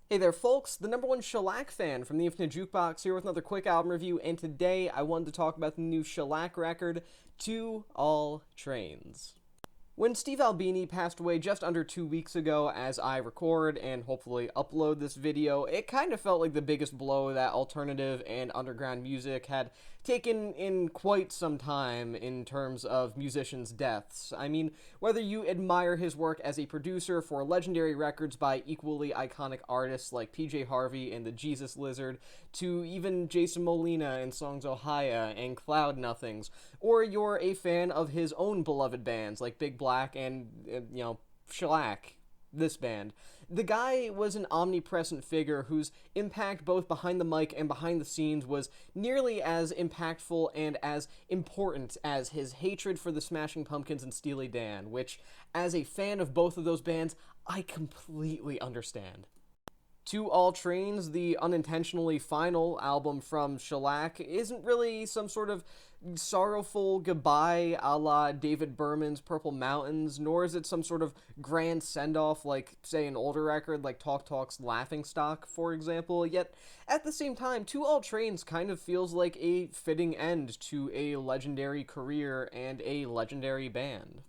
Hey there, folks. The number one Shellac fan from the Infinite Jukebox here with another quick album review, and today I wanted to talk about the new Shellac record, To All Trains. When Steve Albini passed away just under 2 weeks ago, as I record and hopefully upload this video, it kind of felt like the biggest blow that alternative and underground music had taken in quite some time in terms of musicians' deaths. I mean, whether you admire his work as a producer for legendary records by equally iconic artists like PJ Harvey and the Jesus Lizard, to even Jason Molina and songs Ohia and Cloud Nothings, or you're a fan of his own beloved bands like Big Black and Shellac, this band. The guy was an omnipresent figure whose impact both behind the mic and behind the scenes was nearly as impactful and as important as his hatred for the Smashing Pumpkins and Steely Dan, which, as a fan of both of those bands, I completely understand. To All Trains, the unintentionally final album from Shellac, isn't really some sort of sorrowful goodbye a la David Berman's Purple Mountains, nor is it some sort of grand send-off like, say, an older record like Talk Talk's Laughing Stock, for example. Yet, at the same time, To All Trains kind of feels like a fitting end to a legendary career and a legendary band.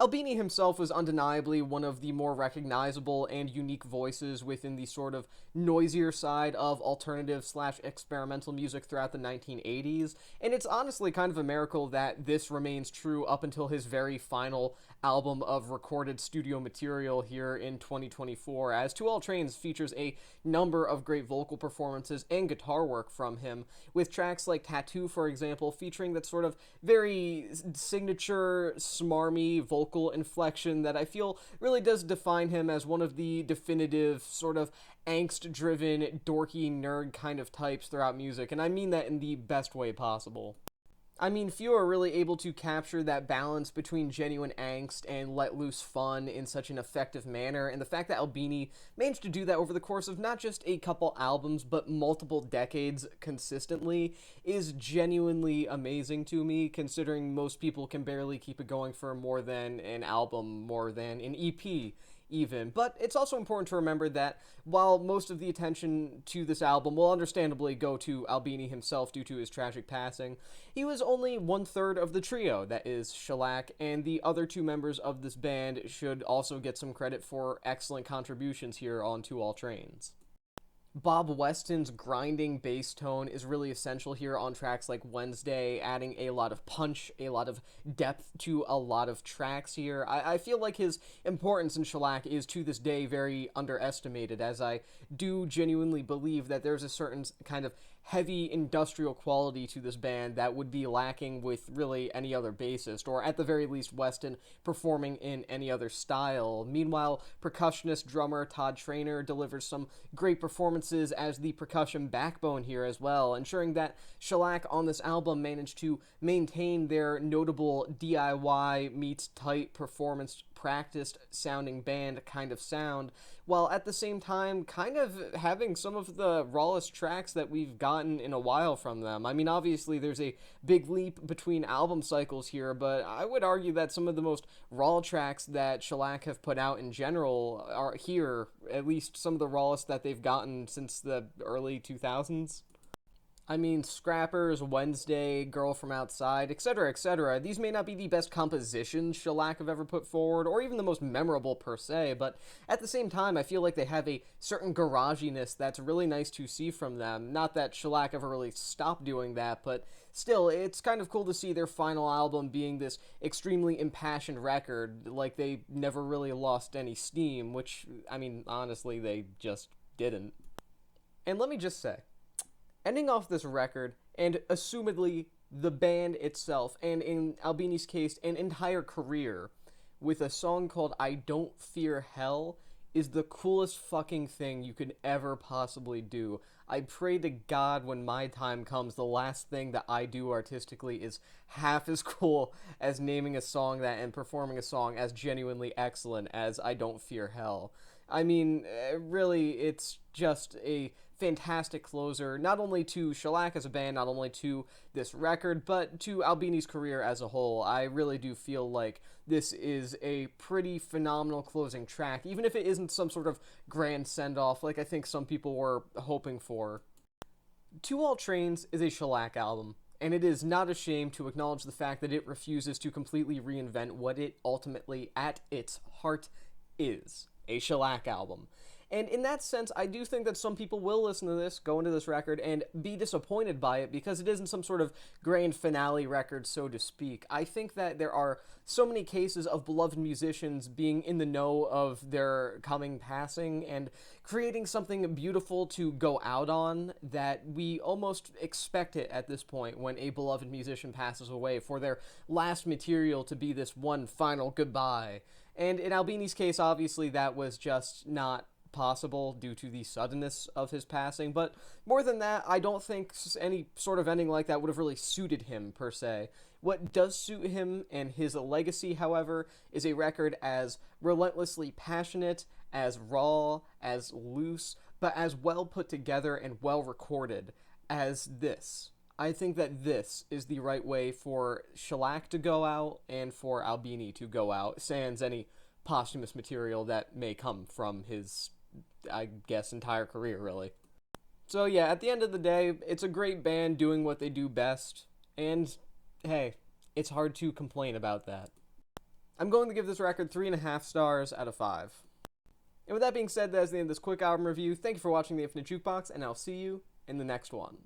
Albini himself was undeniably one of the more recognizable and unique voices within the sort of noisier side of alternative slash experimental music throughout the 1980s, and it's honestly kind of a miracle that this remains true up until his very final album of recorded studio material here in 2024, as To All Trains features a number of great vocal performances and guitar work from him, with tracks like Tattoo, for example, featuring that sort of very signature, smarmy vocal inflection that I feel really does define him as one of the definitive sort of angst-driven, dorky nerd kind of types throughout music, and I mean that in the best way possible. I mean, few are really able to capture that balance between genuine angst and let loose fun in such an effective manner, and the fact that Albini managed to do that over the course of not just a couple albums, but multiple decades consistently is genuinely amazing to me, considering most people can barely keep it going for more than an album, more than an EP even. But it's also important to remember that while most of the attention to this album will understandably go to Albini himself due to his tragic passing, he was only one third of the trio that is Shellac, and the other two members of this band should also get some credit for excellent contributions here on To All Trains. Bob Weston's grinding bass tone is really essential here on tracks like Wednesday, adding a lot of punch, a lot of depth to a lot of tracks here. I feel like his importance in Shellac is to this day very underestimated, as I do genuinely believe that there's a certain kind of heavy industrial quality to this band that would be lacking with really any other bassist, or at the very least Weston performing in any other style. Meanwhile, percussionist drummer Todd Trainer delivers some great performances as the percussion backbone here as well, ensuring that Shellac on this album managed to maintain their notable DIY meets tight performance practiced sounding band kind of sound, while at the same time kind of having some of the rawest tracks that we've gotten in a while from them. I mean, obviously there's a big leap between album cycles here, but I would argue that some of the most raw tracks that Shellac have put out in general are here, at least some of the rawest that they've gotten since the early 2000s. I mean, Scrappers, Wednesday, Girl from Outside, etc., etc. These may not be the best compositions Shellac have ever put forward, or even the most memorable per se, but at the same time, I feel like they have a certain garaginess that's really nice to see from them. Not that Shellac ever really stopped doing that, but still, it's kind of cool to see their final album being this extremely impassioned record, like they never really lost any steam, which, I mean, honestly, they just didn't. And let me just say, ending off this record, and assumedly the band itself, and in Albini's case, an entire career, with a song called I Don't Fear Hell, is the coolest fucking thing you could ever possibly do. I pray to God when my time comes, the last thing that I do artistically is half as cool as naming a song that and performing a song as genuinely excellent as I Don't Fear Hell. I mean, really, it's just a fantastic closer, not only to Shellac as a band, not only to this record, but to Albini's career as a whole. I really do feel like this is a pretty phenomenal closing track, even if it isn't some sort of grand send-off like I think some people were hoping for. To All Trains is a Shellac album, and it is not ashamed to acknowledge the fact that it refuses to completely reinvent what it ultimately, at its heart, is a Shellac album. And in that sense, I do think that some people will listen to this, go into this record, and be disappointed by it because it isn't some sort of grand finale record, so to speak. I think that there are so many cases of beloved musicians being in the know of their coming passing and creating something beautiful to go out on that we almost expect it at this point when a beloved musician passes away for their last material to be this one final goodbye. And in Albini's case, obviously, that was just not possible due to the suddenness of his passing, but more than that, I don't think any sort of ending like that would have really suited him, per se. What does suit him and his legacy, however, is a record as relentlessly passionate, as raw, as loose, but as well put together and well recorded as this. I think that this is the right way for Shellac to go out and for Albini to go out, sans any posthumous material that may come from his, I guess, entire career, really. So yeah, at the end of the day, it's a great band doing what they do best, and hey, it's hard to complain about that. I'm going to give this record 3.5 stars out of 5. And with that being said, that's the end of this quick album review. Thank you for watching the Infinite Jukebox, and I'll see you in the next one.